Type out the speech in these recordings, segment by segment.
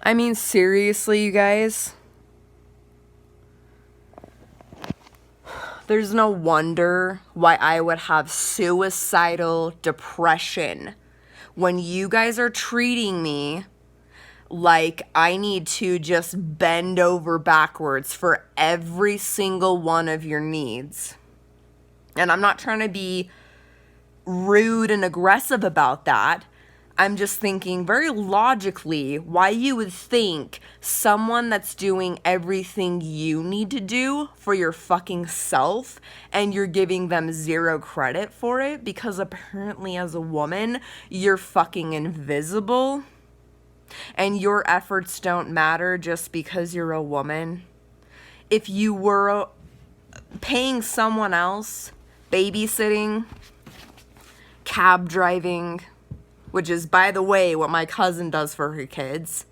I mean, seriously, you guys. There's no wonder why I would have suicidal depression when you guys are treating me like I need to just bend over backwards for every single one of your needs. And I'm not trying to be rude and aggressive about that. I'm just thinking very logically why you would think someone that's doing everything you need to do for your fucking self and you're giving them zero credit for it because apparently as a woman you're fucking invisible and your efforts don't matter just because you're a woman. If you were paying someone else, babysitting, cab driving, which is, by the way, what my cousin does for her kids,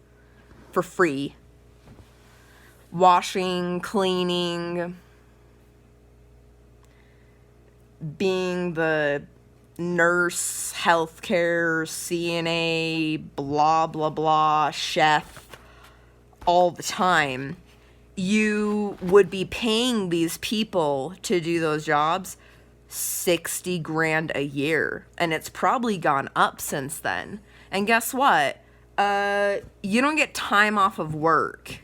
for free. Washing, cleaning, being the nurse, healthcare, CNA, blah, blah, blah, chef, all the time. You would be paying these people to do those jobs 60 grand a year, and it's probably gone up since then. And guess what? You don't get time off of work.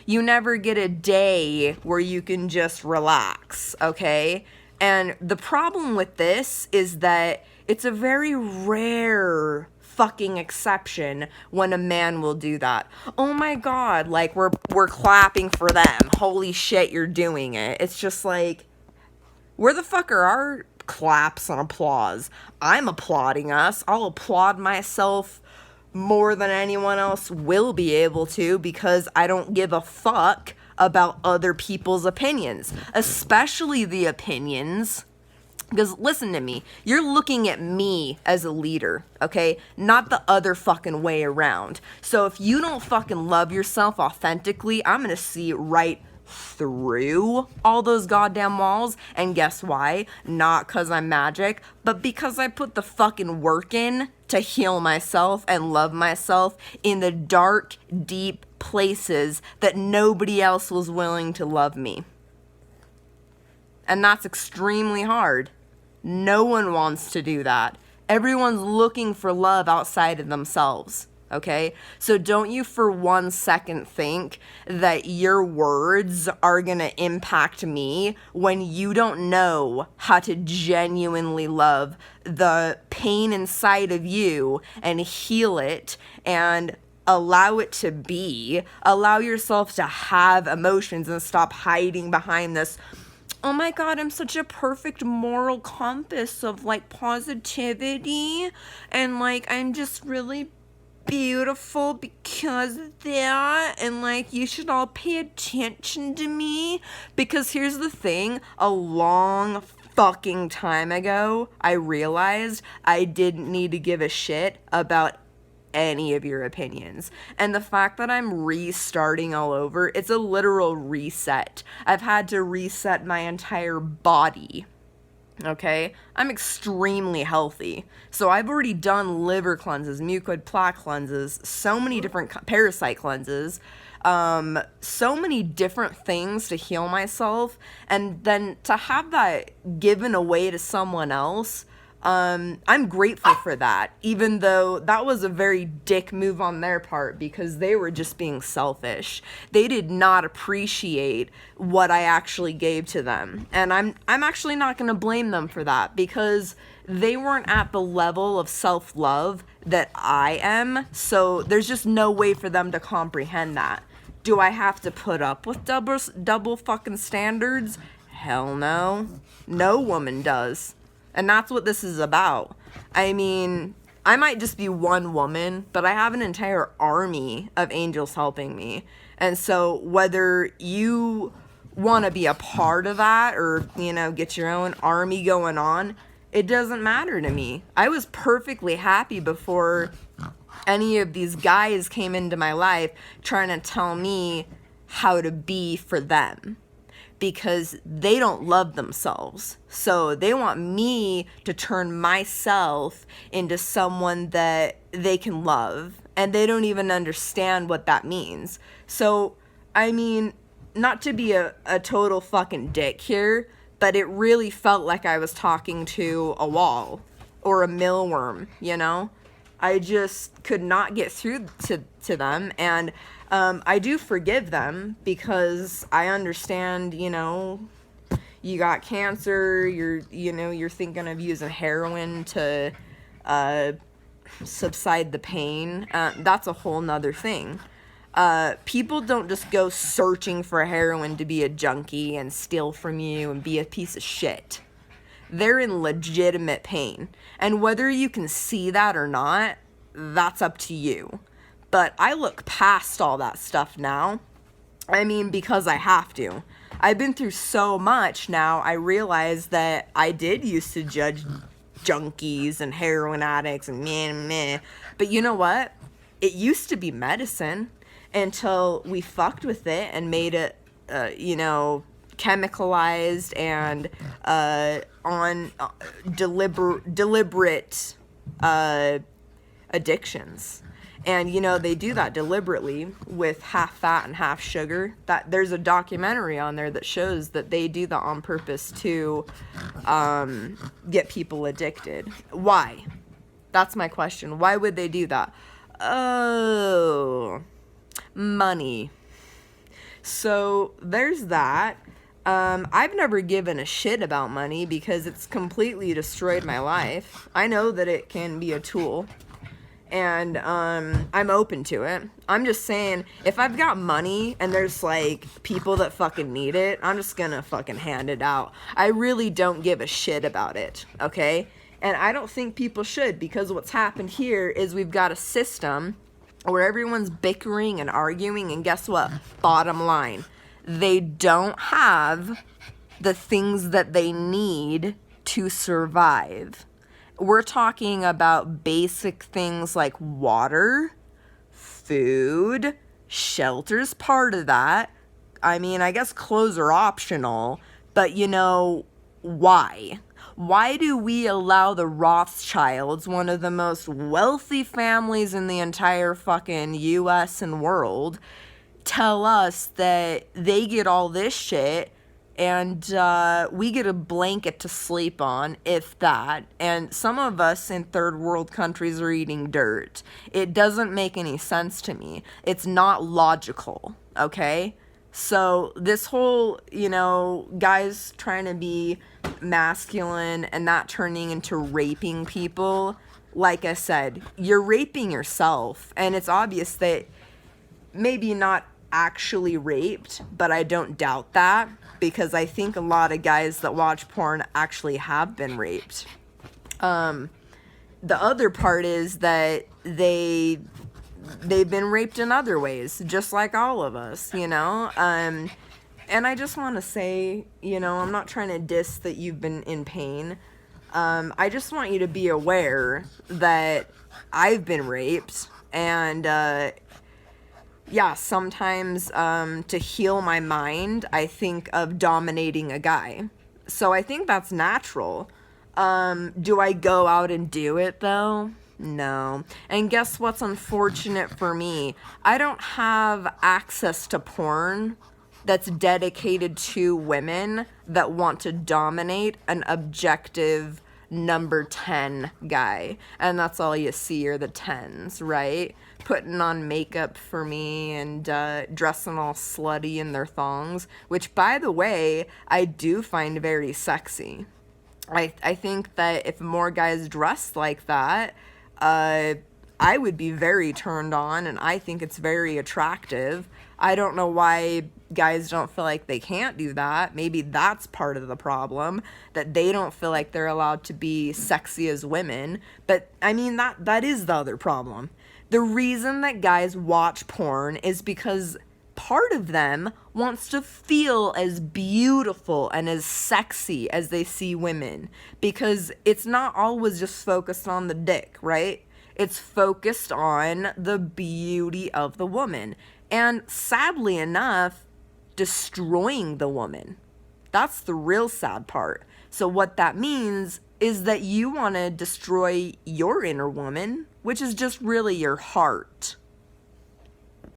You never get a day where you can just relax, okay? And the problem with this is that it's a very rare fucking exception when a man will do that. Oh my god, like we're clapping for them. Holy shit, you're doing it. It's just like, where the fuck are our claps and applause? I'm applauding us. I'll applaud myself more than anyone else will be able to because I don't give a fuck about other people's opinions, especially the opinions. Because listen to me, you're looking at me as a leader, okay? Not the other fucking way around. So if you don't fucking love yourself authentically, I'm gonna see right through all those goddamn walls. And guess why? Not because I'm magic, but because I put the fucking work in to heal myself and love myself in the dark, deep places that nobody else was willing to love me. And that's extremely hard. No one wants to do that. Everyone's looking for love outside of themselves. Okay? So don't you for 1 second think that your words are gonna impact me when you don't know how to genuinely love the pain inside of you and heal it and allow it to be. Allow yourself to have emotions and stop hiding behind this, oh my god, I'm such a perfect moral compass of like positivity and like I'm just really beautiful because of that, and like you should all pay attention to me. Because here's the thing, a long fucking time ago I realized I didn't need to give a shit about any of your opinions. And the fact that I'm restarting all over, it's a literal reset. I've had to reset my entire body. Okay, I'm extremely healthy. So I've already done liver cleanses, mucoid plaque cleanses, so many different parasite cleanses, so many different things to heal myself. And then to have that given away to someone else, I'm grateful for that, even though that was a very dick move on their part because they were just being selfish. They did not appreciate what I actually gave to them. And I'm actually not going to blame them for that because they weren't at the level of self-love that I am. So there's just no way for them to comprehend that. Do I have to put up with double fucking standards? Hell no. No woman does. And that's what this is about. I mean, I might just be one woman, but I have an entire army of angels helping me. And so whether you want to be a part of that or, you know, get your own army going on, it doesn't matter to me. I was perfectly happy before any of these guys came into my life trying to tell me how to be for them. Because they don't love themselves. So they want me to turn myself into someone that they can love and they don't even understand what that means. So, I mean, not to be a total fucking dick here, but it really felt like I was talking to a wall or a mealworm, you know? I just could not get through to them, and I do forgive them because I understand, you know, you got cancer, you're thinking of using heroin to subside the pain. That's a whole nother thing. People don't just go searching for heroin to be a junkie and steal from you and be a piece of shit. They're in legitimate pain. And whether you can see that or not, that's up to you. But I look past all that stuff now. I mean, because I have to. I've been through so much now, I realize that I did used to judge junkies and heroin addicts and meh. But you know what? It used to be medicine until we fucked with it and made it, chemicalized and on deliberate addictions. And, you know, they do that deliberately with half fat and half sugar. That there's a documentary on there that shows that they do that on purpose to get people addicted. Why? That's my question. Why would they do that? Oh, money. So there's that. I've never given a shit about money because it's completely destroyed my life. I know that it can be a tool. And I'm open to it. I'm just saying, if I've got money and there's like people that fucking need it, I'm just gonna fucking hand it out. I really don't give a shit about it, okay? And I don't think people should, because what's happened here is we've got a system where everyone's bickering and arguing, and guess what? Bottom line, they don't have the things that they need to survive. We're talking about basic things like water, food, shelter's part of that. I mean, I guess clothes are optional, but you know, why? Why do we allow the Rothschilds, one of the most wealthy families in the entire fucking US and world, tell us that they get all this shit and we get a blanket to sleep on, if that. And some of us in third world countries are eating dirt. It doesn't make any sense to me. It's not logical, okay? So this whole, you know, guys trying to be masculine and that turning into raping people, like I said, you're raping yourself. And it's obvious that maybe not actually raped, but I don't doubt that, because I think a lot of guys that watch porn actually have been raped. The other part is that they've been raped in other ways, just like all of us, you know? And I just want to say, you know, I'm not trying to diss that you've been in pain. I just want you to be aware that I've been raped, and yeah, sometimes to heal my mind, I think of dominating a guy. So I think that's natural. Do I go out and do it, though? No. And guess what's unfortunate for me? I don't have access to porn that's dedicated to women that want to dominate an objective number 10 guy. And that's all you see are the 10s, right? Putting on makeup for me and dressing all slutty in their thongs, which, by the way, I do find very sexy. I think that if more guys dressed like that, I would be very turned on, and I think it's very attractive. I don't know why guys don't feel like they can't do that. Maybe that's part of the problem, that they don't feel like they're allowed to be sexy as women. But, I mean, that is the other problem. The reason that guys watch porn is because part of them wants to feel as beautiful and as sexy as they see women, because it's not always just focused on the dick, right? It's focused on the beauty of the woman, and sadly enough, destroying the woman. That's the real sad part. So what that means is that you want to destroy your inner woman, which is just really your heart.